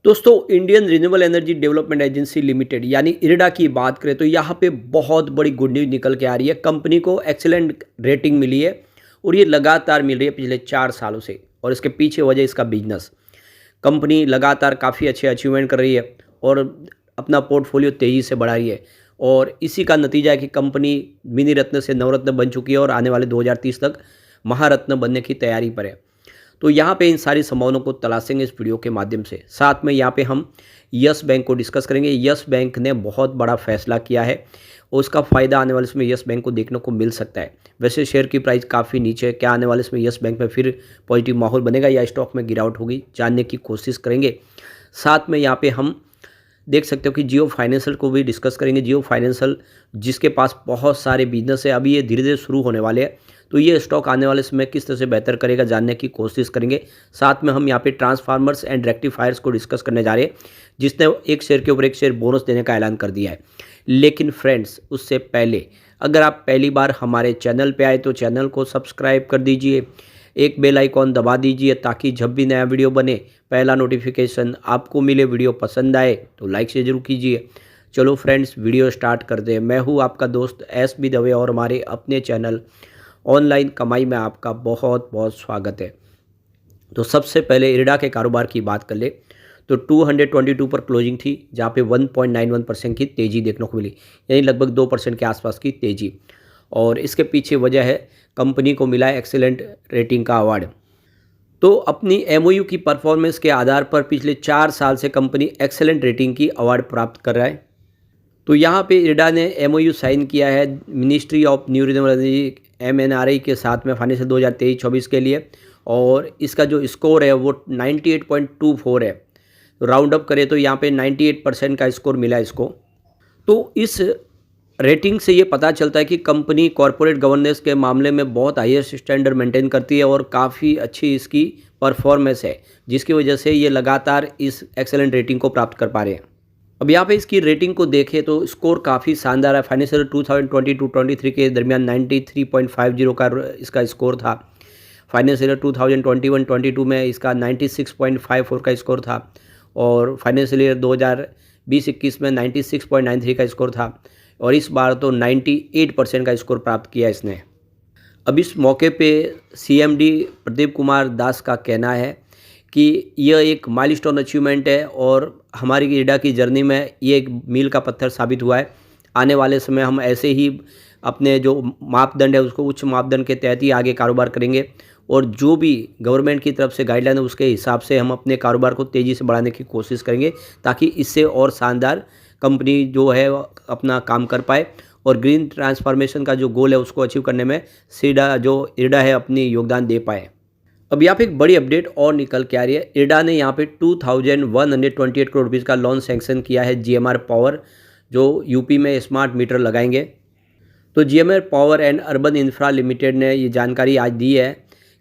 दोस्तों, Indian renewable energy development agency limited यानी IRDA की बात करें तो यहाँ पे बहुत बड़ी गुड न्यूज़ निकल के आ रही है। कंपनी को एक्सीलेंट रेटिंग मिली है और ये लगातार मिल रही है पिछले 4 सालों से। और इसके पीछे वजह इसका बिजनेस। कंपनी लगातार काफ़ी अच्छे अचीवमेंट कर रही है और अपना पोर्टफोलियो तेज़ी से बढ़ा रही है। और इसी का नतीजा है कि कंपनी मिनी रत्न से नवरत्न बन चुकी है और आने वाले 2030 तक महारत्न बनने की तैयारी पर है। तो यहाँ पे इन सारी संभावनाओं को तलाशेंगे इस वीडियो के माध्यम से। साथ में यहाँ पे हम यस बैंक को डिस्कस करेंगे। यस बैंक ने बहुत बड़ा फैसला किया है और उसका फ़ायदा आने वाले समय यस बैंक को देखने को मिल सकता है। वैसे शेयर की प्राइस काफ़ी नीचे है। क्या आने वाले समय यस बैंक में फिर पॉजिटिव माहौल बनेगा या स्टॉक में गिरावट होगी, जानने की कोशिश करेंगे। साथ में यहाँ पे हम देख सकते हो कि जियो फाइनेंशियल को भी डिस्कस करेंगे। जियो फाइनेंशियल जिसके पास बहुत सारे बिजनेस है, अभी ये धीरे धीरे शुरू होने वाले हैं, तो ये स्टॉक आने वाले समय किस तरह से बेहतर करेगा जानने की कोशिश करेंगे। साथ में हम यहाँ पे ट्रांसफार्मर्स एंड रेक्टिफायर्स को डिस्कस करने जा रहे हैं, जिसने एक शेयर के ऊपर एक शेयर बोनस देने का ऐलान कर दिया है। लेकिन फ्रेंड्स, उससे पहले अगर आप पहली बार हमारे चैनल पे आए तो चैनल को सब्सक्राइब कर दीजिए, एक बेल आइकॉन दबा दीजिए ताकि जब भी नया वीडियो बने पहला नोटिफिकेशन आपको मिले। वीडियो पसंद आए तो लाइक से जरूर कीजिए। चलो फ्रेंड्स, वीडियो स्टार्ट करते हैं। मैं हूँ आपका दोस्त SB दवे और हमारे अपने चैनल ऑनलाइन कमाई में आपका बहुत बहुत स्वागत है। तो सबसे पहले इरडा के कारोबार की बात कर ले तो 222 पर क्लोजिंग थी, जहाँ पे 1.91% की तेज़ी देखने को मिली, यानी लगभग 2% के आसपास की तेज़ी। और इसके पीछे वजह है कंपनी को मिला है एक्सीलेंट रेटिंग का अवार्ड। तो अपनी MOU की परफॉर्मेंस के आधार पर पिछले 4 साल से कंपनी एक्सेलेंट रेटिंग की अवार्ड प्राप्त कर रहा है। तो यहाँ पे इरडा ने MOU साइन किया है ministry of new renewable energy MNRE के साथ में फाइनेंशियल 2023-24 के लिए। और इसका जो स्कोर है वो 98.24 है। तो राउंड अप करें तो यहाँ पे 98% का स्कोर मिला है इसको। तो इस रेटिंग से ये पता चलता है कि कंपनी कॉरपोरेट गवर्नेंस के मामले में बहुत हाईएस्ट स्टैंडर्ड मेंटेन करती है और काफ़ी अच्छी इसकी परफॉर्मेंस है, जिसकी वजह से ये लगातार इस एक्सेलेंट रेटिंग को प्राप्त कर पा रहे हैं। अब यहाँ पे इसकी रेटिंग को देखें तो स्कोर काफ़ी शानदार है। फाइनेंशियल 2022-23 के दरमियान 93.50 का इसका स्कोर था। फाइनेंशियल 2021-22 में इसका 96.54 का स्कोर था और फाइनेंशियल ईयर 2020-21 में 96.93 का स्कोर था। और इस बार तो 98% का स्कोर प्राप्त किया इसने। अब इस मौके पे CMD प्रदीप कुमार दास का कहना है कि यह एक माइलस्टोन अचीवमेंट है और हमारी इरडा की जर्नी में ये एक मील का पत्थर साबित हुआ है। आने वाले समय हम ऐसे ही अपने जो मापदंड है उसको उच्च मापदंड के तहत ही आगे कारोबार करेंगे और जो भी गवर्नमेंट की तरफ से गाइडलाइन है उसके हिसाब से हम अपने कारोबार को तेज़ी से बढ़ाने की कोशिश करेंगे, ताकि इससे और शानदार कंपनी जो है अपना काम कर पाए और ग्रीन ट्रांसफॉर्मेशन का जो गोल है उसको अचीव करने में सीडा जो इरडा है अपनी योगदान दे पाए। अब यहाँ पे एक बड़ी अपडेट और निकल के आ रही है। इरडा ने यहाँ पे 2128 करोड़ रुपीज़ का लोन सैंक्शन किया है GMR पावर, जो यूपी में स्मार्ट मीटर लगाएंगे। तो GMR power and urban infra limited ने ये जानकारी आज दी है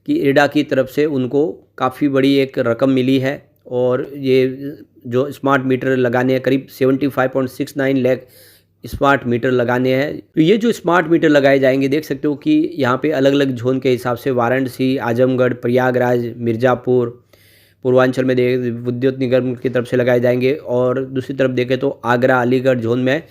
कि इरडा की तरफ से उनको काफ़ी बड़ी एक रकम मिली है और ये जो स्मार्ट मीटर लगाने हैं करीब 75.69 लाख स्मार्ट मीटर लगाने हैं। तो ये जो स्मार्ट मीटर लगाए जाएंगे, देख सकते हो कि यहाँ पे अलग अलग जोन के हिसाब से वाराणसी, आजमगढ़, प्रयागराज, मिर्ज़ापुर, पूर्वांचल में विद्युत निगम की तरफ से लगाए जाएंगे। और दूसरी तरफ देखें तो आगरा, अलीगढ़ जोन में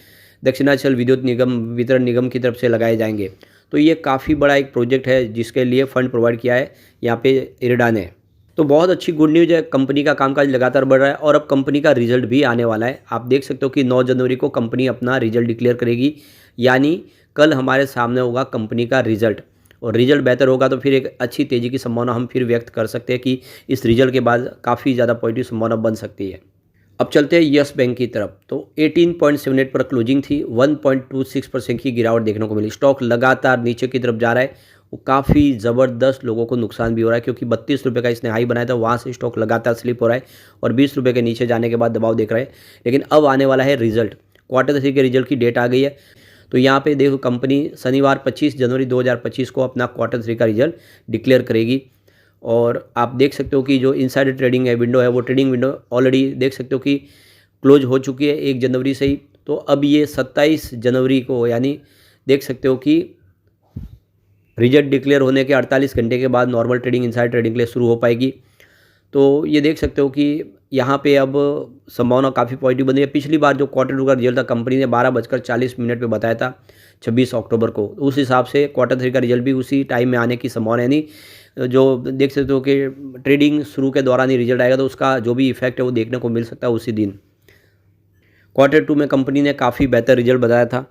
दक्षिणांचल विद्युत निगम वितरण निगम की तरफ से लगाए जाएंगे। तो ये काफ़ी बड़ा एक प्रोजेक्ट है जिसके लिए फ़ंड प्रोवाइड किया है यहाँ पे इरडा ने। तो बहुत अच्छी गुड न्यूज़ है। कंपनी का कामकाज लगातार बढ़ रहा है और अब कंपनी का रिजल्ट भी आने वाला है। आप देख सकते हो कि 9 जनवरी को कंपनी अपना रिजल्ट डिक्लेयर करेगी, यानी कल हमारे सामने होगा कंपनी का रिजल्ट। और रिजल्ट बेहतर होगा तो फिर एक अच्छी तेज़ी की संभावना हम फिर व्यक्त कर सकते हैं कि इस रिजल्ट के बाद काफ़ी ज़्यादा पॉजिटिव संभावना बन सकती है। अब चलते हैं यस बैंक की तरफ। तो 18.78 पर क्लोजिंग थी, 1.26% की गिरावट देखने को मिली। स्टॉक लगातार नीचे की तरफ जा रहा है। वो काफ़ी ज़बरदस्त लोगों को नुकसान भी हो रहा है, क्योंकि 32 रुपये का इसने हाई बनाया था, वहाँ से स्टॉक लगातार स्लिप हो रहा है और 20 रुपये के नीचे जाने के बाद दबाव देख रहा है। लेकिन अब आने वाला है रिजल्ट। Q3 के रिजल्ट की डेट आ गई है। तो यहाँ पे देखो कंपनी शनिवार 25 जनवरी 2025 को अपना Q3 का रिजल्ट डिक्लेयर करेगी। और आप देख सकते हो कि जो इनसाइडर ट्रेडिंग है विंडो है, वो ट्रेडिंग विंडो ऑलरेडी देख सकते हो कि क्लोज हो चुकी है 1 जनवरी से ही। तो अब ये 27 जनवरी को, यानी देख सकते हो कि रिजल्ट डिक्लेयर होने के 48 घंटे के बाद नॉर्मल ट्रेडिंग इनसाइड ट्रेडिंग के लिए शुरू हो पाएगी। तो ये देख सकते हो कि यहाँ पे अब संभावना काफ़ी पॉजिटिव बनी है। पिछली बार जो क्वार्टर टू का रिजल्ट था कंपनी ने 12:40 पे बताया था 26 अक्टूबर को। उस हिसाब से क्वार्टर थ्री का रिजल्ट भी उसी टाइम में आने की संभावना है। यानी जो देख सकते हो कि ट्रेडिंग शुरू के दौरान ही रिजल्ट आएगा, तो उसका जो भी इफेक्ट है वो देखने को मिल सकता है उसी दिन। क्वार्टर टू में कंपनी ने काफ़ी बेहतर रिजल्ट बताया था।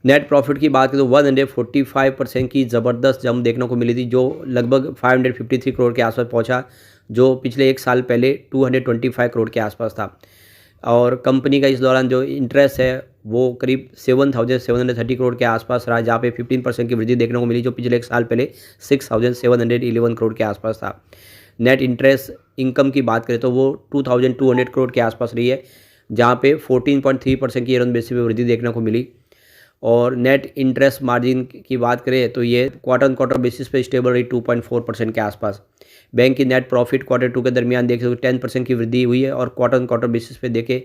नेट प्रॉफिट की बात करें तो 145% की ज़बरदस्त जंप देखने को मिली थी, जो लगभग 553 करोड़ के आसपास पहुंचा, जो पिछले एक साल पहले 225 करोड़ के आसपास था। और कंपनी का इस दौरान जो इंटरेस्ट है वो करीब 7,730 करोड़ के आसपास रहा, जहाँ पे 15% की वृद्धि देखने को मिली, जो पिछले एक साल पहले 6,711 करोड़ के आसपास था। नेट इंटरेस्ट इनकम की बात करें तो वो 2,200 करोड़ के आसपास रही है, जहाँ पे 14.3% की ईयर ऑन बेसिस पे वृद्धि देखने को मिली। और नेट इंटरेस्ट मार्जिन की बात करें तो ये क्वार्टर ऑन क्वार्टर बेसिस पे स्टेबल रही 2.4% के आसपास। बैंक की नेट प्रॉफिट क्वार्टर टू के दरमियान देख सकते हो 10% की वृद्धि हुई है, और क्वार्टर ऑन क्वार्टर बेसिस पे देखें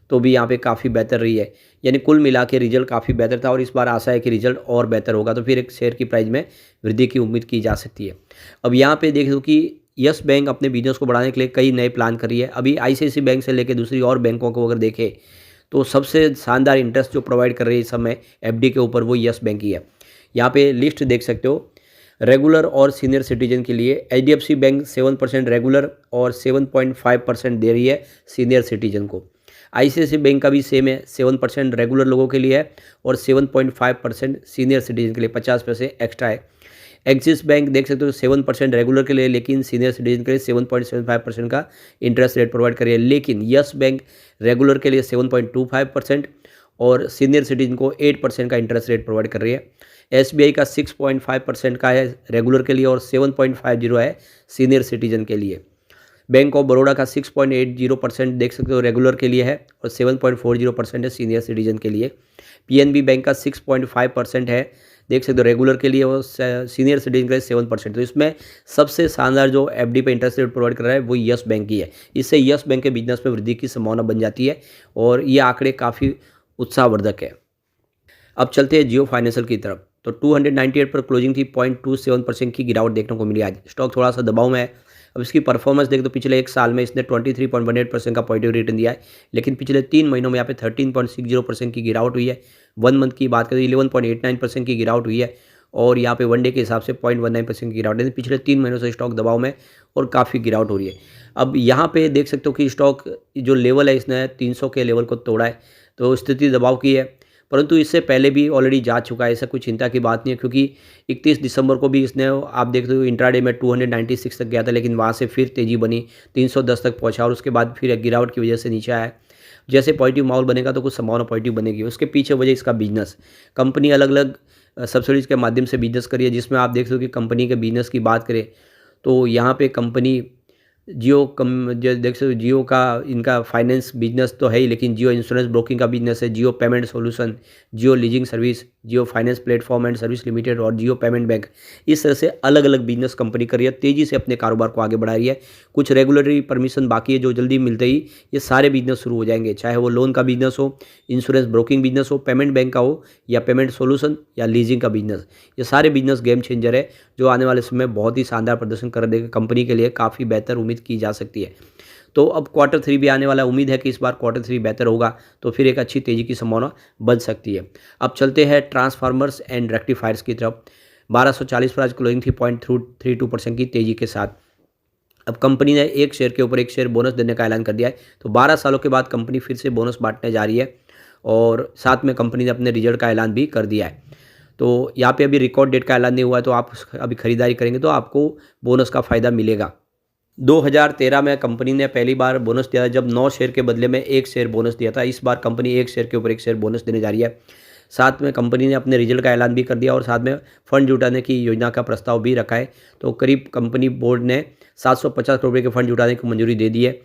तो भी यहाँ पे काफ़ी बेहतर रही है। यानी कुल मिला के रिजल्ट काफ़ी बेहतर था, और इस बार आशा है कि रिजल्ट और बेहतर होगा, तो फिर एक शेयर की प्राइस में वृद्धि की उम्मीद की जा सकती है। अब यहाँ पे देख दो कि यस बैंक अपने बिजनेस को बढ़ाने के लिए कई नए प्लान कर रही है। अभी आईसीआईसीआई बैंक से लेकर दूसरी और बैंकों को अगर देखें तो सबसे शानदार इंटरेस्ट जो प्रोवाइड कर रही है इस समय एफडी के ऊपर, वो यस बैंक ही है। यहाँ पे लिस्ट देख सकते हो। रेगुलर और सीनियर सिटीजन के लिए एचडीएफसी बैंक 7% रेगुलर और 7.5% दे रही है सीनियर सिटीजन को। आईसीआईसीआई बैंक का भी सेम है, 7% रेगुलर लोगों के लिए है और 7.5% सीनियर सिटीजन के लिए, 50 पैसे एक्स्ट्रा है। एक्सिस बैंक देख सकते हो 7% रेगुलर के लिए, लेकिन सीनियर सिटीजन के लिए 7.75% का इंटरेस्ट रेट प्रोवाइड कर रही है। लेकिन यस बैंक रेगुलर के लिए 7.25% और सीनियर सिटीजन को 8% का इंटरेस्ट रेट प्रोवाइड कर रही है। एसबीआई का 6.5% का है रेगुलर के लिए और 7.50 है सीनियर सिटीजन के लिए। बैंक ऑफ बड़ौदा का 6.80% देख सकते हो रेगुलर के लिए है और 7.40% है सीनियर सिटीजन के लिए। पीएनबी बैंक का 6.5% है, देख सकते हो रेगुलर के लिए, और सीनियर सिटीजन के लिए 7%। तो इसमें सबसे शानदार जो एफडी पे इंटरेस्ट रेट प्रोवाइड कर रहा है वो यस बैंक ही है। इससे यस बैंक के बिजनेस में वृद्धि की संभावना बन जाती है, और ये आंकड़े काफ़ी उत्साहवर्धक है। अब चलते हैं जियो फाइनेंशियल की तरफ। तो 298 पर क्लोजिंग थी, 0.27% की गिरावट देखने को मिली आज। स्टॉक थोड़ा सा दबाव में है। अब इसकी परफॉर्मेंस देख तो पिछले एक साल में इसने 23.18% का पॉजिटिव रिटर्न दिया है, लेकिन पिछले 3 महीनों में यहाँ पे 13.60% की गिरावट हुई है। 1 मंथ की बात करें 11.89% की गिरावट हुई है, और यहाँ पे वनडे के हिसाब से 0.19% की गिरावट है। पिछले 3 महीनों से स्टॉक दबाव में और काफ़ी गिरावट हो रही है। अब यहाँ पे देख सकते हो कि स्टॉक जो लेवल है इसने 300 के लेवल को तोड़ा है, तो स्थिति दबाव की है, परंतु इससे पहले भी ऑलरेडी जा चुका है, ऐसा कोई चिंता की बात नहीं है, क्योंकि 31 दिसंबर को भी इसने आप देखते हो इंट्राडे में 296 तक गया था, लेकिन वहाँ से फिर तेज़ी बनी, 310 तक पहुँचा और उसके बाद फिर गिरावट की वजह से नीचे आया। जैसे पॉजिटिव माहौल बनेगा तो कुछ संभावना पॉजिटिव बनेगी। उसके पीछे वजह इसका बिजनेस, कंपनी अलग अलग सब्सिडीज़ के माध्यम से बिजनेस करी है, जिसमें आप देख सकते हो कि कंपनी के बिजनेस की बात करें तो यहाँ पे कंपनी जियो जो देख सकते हो जियो का इनका फाइनेंस बिजनेस तो है ही, लेकिन जियो इंश्योरेंस ब्रोकिंग का बिजनेस है, Jio payment solution, Jio leasing service, Jio finance platform and service limited और जियो पेमेंट बैंक। इस तरह से अलग अलग बिजनेस कंपनी कर रही है, तेज़ी से अपने कारोबार को आगे बढ़ा रही है। कुछ रेगुलेटरी परमिशन बाकी है जो जल्दी मिलते ही ये सारे बिजनेस शुरू हो जाएंगे, चाहे वो लोन का बिजनेस हो, इंश्योरेंस ब्रोकिंग बिजनेस हो, पेमेंट बैंक का हो, या पेमेंट सोल्यूशन या लीजिंग का बिजनेस। ये सारे बिजनेस गेम चेंजर है, जो आने वाले समय में बहुत ही शानदार प्रदर्शन कर देगा, कंपनी के लिए काफ़ी बेहतर उम्मीद की जा सकती है। तो अब क्वार्टर थ्री भी आने वाला, उम्मीद है कि इस बार क्वार्टर थ्री बेहतर होगा, तो फिर एक अच्छी तेज़ी की संभावना बन सकती है। अब चलते हैं ट्रांसफार्मर्स एंड रेक्टिफायर्स की तरफ। 1240 पर आज क्लोजिंग थी 0.32% की तेज़ी के साथ। अब कंपनी ने एक शेयर के ऊपर एक शेयर बोनस देने का ऐलान कर दिया है, तो 12 सालों के बाद कंपनी फिर से बोनस बांटने जा रही है, और साथ में कंपनी ने अपने रिजल्ट का ऐलान भी कर दिया है। तो यहाँ पे अभी रिकॉर्ड डेट का ऐलान नहीं हुआ है, तो आप अभी खरीदारी करेंगे तो आपको बोनस का फ़ायदा मिलेगा। 2013 में कंपनी ने पहली बार बोनस दिया था, जब 9 शेयर के बदले में 1 शेयर बोनस दिया था। इस बार कंपनी 1 शेयर के ऊपर 1 शेयर बोनस देने जा रही है। साथ में कंपनी ने अपने रिजल्ट का ऐलान भी कर दिया, और साथ में फंड जुटाने की योजना का प्रस्ताव भी रखा है। तो करीब कंपनी बोर्ड ने 750 करोड़ रुपये के फंड जुटाने की मंजूरी दे दी है।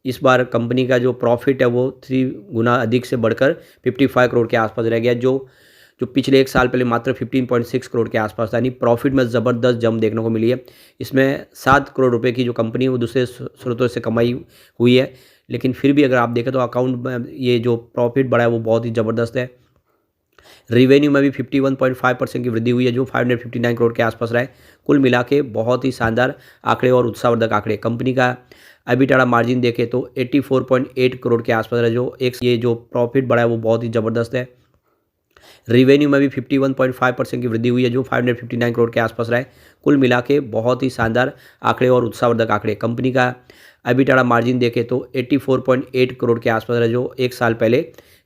इस बार कंपनी का जो प्रॉफिट है वो 3 गुना अधिक से बढ़कर 55 करोड़ के आसपास रह गया, जो पिछले एक साल पहले मात्र 15.6 करोड़ के आसपास था। यानी प्रॉफिट में ज़बरदस्त जंप देखने को मिली है। इसमें 7 करोड़ रुपए की जो कंपनी है वो दूसरे स्रोतों से कमाई हुई है, लेकिन फिर भी अगर आप देखें तो अकाउंट में ये जो प्रॉफिट बढ़ा है वो बहुत ही ज़बरदस्त है। रिवेन्यू में भी 51.5% की वृद्धि हुई है, जो 559 करोड़ के आसपास रहा है। कुल मिला के बहुत ही शानदार आंकड़े और उत्साहवर्धक आंकड़े। कंपनी का एबिटाडा मार्जिन देखें तो 84.8 करोड़ के आसपास है, जो एक ये जो प्रॉफिट बढ़ा है वो बहुत ही ज़बरदस्त है। रिवेन्यू में भी 51.5% की वृद्धि हुई है, जो 559 करोड़ के आसपास रहा है। कुल मिला के बहुत ही शानदार आंकड़े और उत्साहवर्धक आंकड़े। कंपनी का एबिटाडा मार्जिन देखें तो 84.8 करोड़ के आसपास है, जो एक साल पहले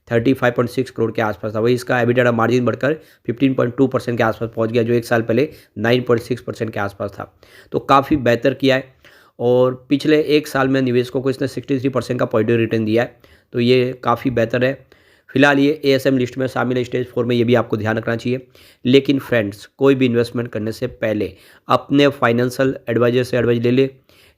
35.6 करोड़ के आसपास था। वही इसका एबिटाडा मार्जिन बढ़कर 15.2% के आसपास पहुंच गया, जो एक साल पहले 9.6% के आसपास था। तो काफ़ी बेहतर किया है और पिछले एक साल में निवेशकों को इसने 63% का पॉजिटिव रिटर्न दिया है, तो ये काफ़ी बेहतर है। फिलहाल ये एएसएम लिस्ट में शामिल है, स्टेज 4 में, ये भी आपको ध्यान रखना चाहिए। लेकिन फ्रेंड्स, कोई भी इन्वेस्टमेंट करने से पहले अपने फाइनेंशियल एडवाइजर से एडवाइस ले ले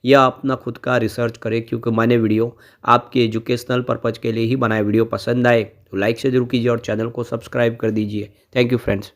या अपना खुद का रिसर्च करें, क्योंकि मैंने वीडियो आपके एजुकेशनल पर्पज़ के लिए ही बनाया। वीडियो पसंद आए तो लाइक से जरूर कीजिए और चैनल को सब्सक्राइब कर दीजिए। Thank you friends.